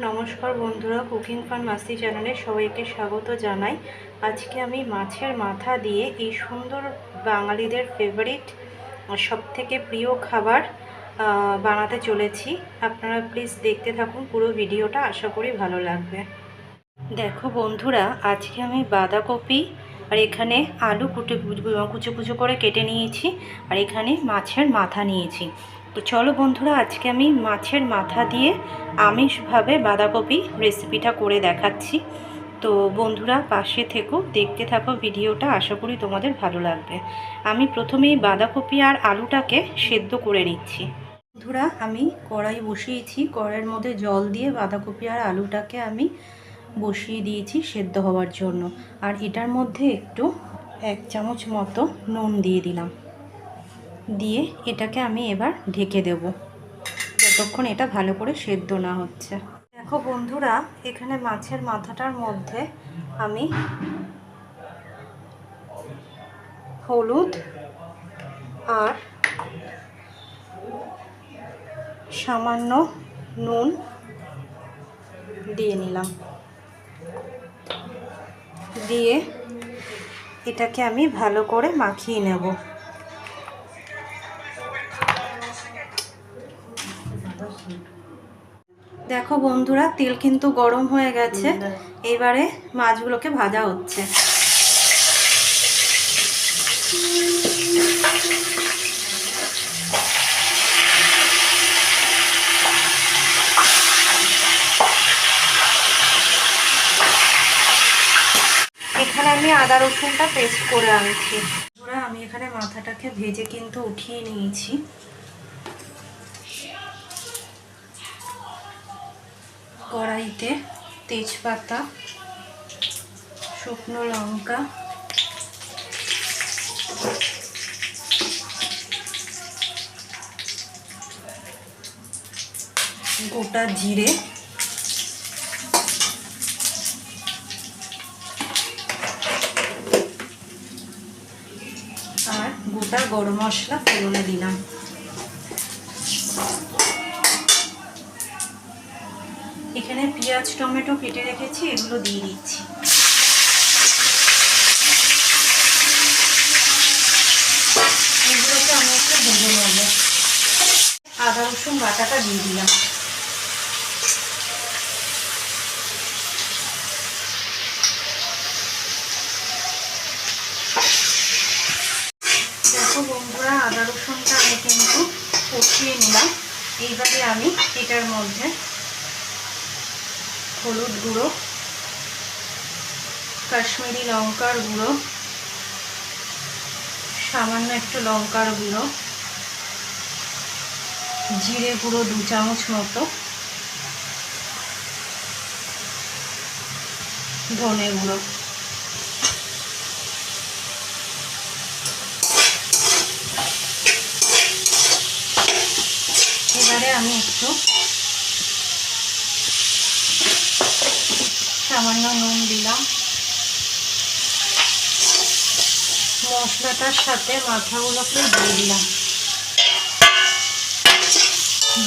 নমস্কার বন্ধুরা, cooking fun মাসি চ্যানেলে সবাইকে স্বাগত জানাই। আজকে আমি মাছের মাথা দিয়ে এই সুন্দর বাঙালিদের ফেভারিট সবথেকে প্রিয় খাবার বানাতে চলেছি। আপনারা প্লিজ দেখতে থাকুন পুরো ভিডিওটা, আশা করি ভালো লাগবে। দেখো বন্ধুরা, আজকে আমি বাঁধাকপি আর এখানে আলু কুচো কুচো করে কেটে নিয়েছি, আর এখানে মাছের মাথা নিয়েছি। তো চলো বন্ধুরা, আজকে আমি মাছের মাথা দিয়ে আমিষভাবে বাঁধাকপি রেসিপিটা করে দেখাচ্ছি। তো বন্ধুরা পাশে থেকো, দেখতে থাকো ভিডিওটা, আশা করি তোমাদের ভালো লাগবে। আমি প্রথমেই বাঁধাকপি আর আলুটাকে সেদ্ধ করে নিচ্ছি। বন্ধুরা, আমি কড়াই বসিয়েছি, কড়াইয়ের মধ্যে জল দিয়ে বাঁধাকপি আর আলুটাকে আমি বসিয়ে দিয়েছি সেদ্ধ হওয়ার জন্য। আর এটার মধ্যে একটু 1 চামচ মতো নুন দিয়ে দিলাম, দিয়ে এটাকে আমি এবার ঢেকে দেব যতক্ষণ এটা ভালো করে সেদ্ধ না হচ্ছে। দেখো বন্ধুরা, এখানে মাছের মাথাটার মধ্যে আমি হলুদ আর সামান্য নুন দিয়ে নিলাম, দিয়ে এটাকে আমি ভালো করে মাখিয়ে নেব। দেখো বন্ধুরা, তেল কিন্তু গরম হয়ে গেছে, এবারে মাছগুলোকে ভাজা হচ্ছে। এখানে আমি আদা রসুনটা পেস্ট করে আনছি। আমি এখানে মাথাটাকে ভেজে কিন্তু উঠিয়ে নিয়েছি। কড়াইতে তেজপাতা, শুকনো লঙ্কা, গোটা জিরে আর গোটা গরম মশলা ফোড়নে দিলাম। এখানে পেঁয়াজ টমেটো কেটে রেখেছি, এগুলো দিয়ে দিচ্ছি। এগুলোকে আমি একটু ভেজে নেব। আদা রসুন বাটাটা দিয়ে দিলাম। দেখো বন্ধুরা, আদা রসুনটা আমি কিন্তু কষিয়ে নিলাম। এইবারে আমি এটার মধ্যে হলুদ গুঁড়ো, কাশ্মীরি লঙ্কার গুঁড়ো, সামান্য একটু লঙ্কার গুঁড়ো, জিরে গুঁড়ো 2 চামচ মতো, ধনে গুঁড়ো, এবারে আমি একটু সামান্য নুন দিলাম। মশলাটার সাথে মাথাগুলোকে দিয়ে দিলাম,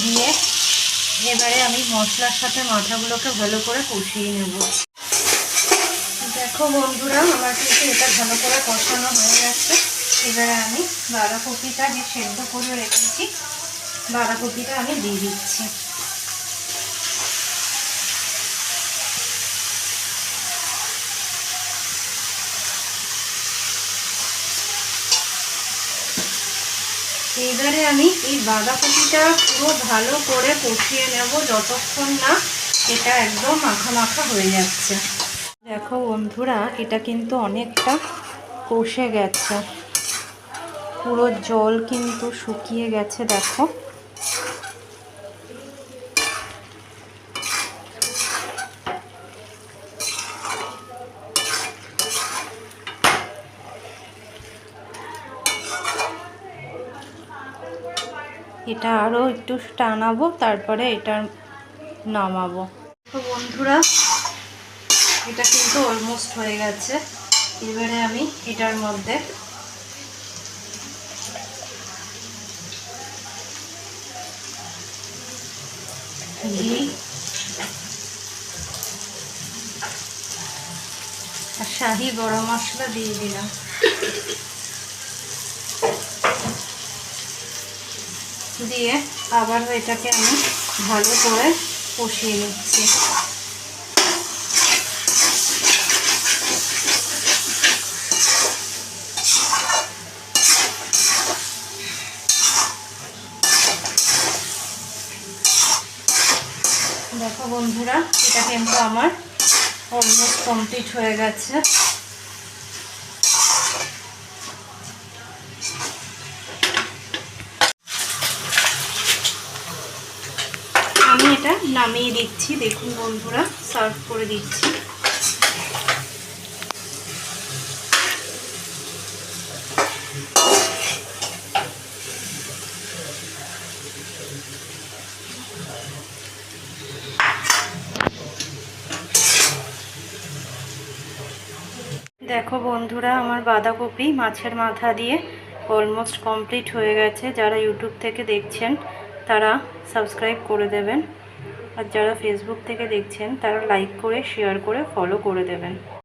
দিয়ে এবারে আমি মশলার সাথে মাথাগুলোকে ভালো করে কষিয়ে নেব। দেখো বন্ধুরা, আমার কিন্তু এটা ভালো করে কষানো হয়ে গেছে। এবারে আমি বাঁধাকপিটা যে সেদ্ধ করে রেখেছি, বাঁধাকপিটা আমি দিয়ে দিচ্ছি। এবারে আমি এই বাঁধাকপিটা পুরো ভালো করে কষিয়ে নেব যতক্ষণ না এটা একদম মাখা মাখা হয়ে যাচ্ছে। দেখো বন্ধুরা, এটা কিন্তু অনেকটা কষে গেছে, পুরো জল কিন্তু শুকিয়ে গেছে। দেখো এটা আরও একটু টানাবো, তারপরে এটা নামাবো। তো বন্ধুরা, এটা কিন্তু অলমোস্ট হয়ে গেছে। এবারে আমি এটার মধ্যে ঘি শাহি গরম মশলা দিয়ে দিলাম। দিয়ে আবার এটাকে আমি ভালো করে কষিয়ে নিচ্ছি। দেখো বন্ধুরা, এটা কিন্তু আমার অলমোস্ট কমপ্লিট হয়ে গেছে। আমি এটা নামিয়ে দিচ্ছি। দেখুন বন্ধুরা, সার্ভ করে দিচ্ছি। দেখো বন্ধুরা, আমার বাঁধাকপি মাছের মাথা দিয়ে অলমোস্ট কমপ্লিট হয়ে গেছে। যারা ইউটিউব থেকে দেখছেন তারা সাবস্ক্রাইব করে দেবেন, আর যারা ফেসবুক থেকে দেখছেন তারা লাইক করে শেয়ার করে ফলো করে দেবেন।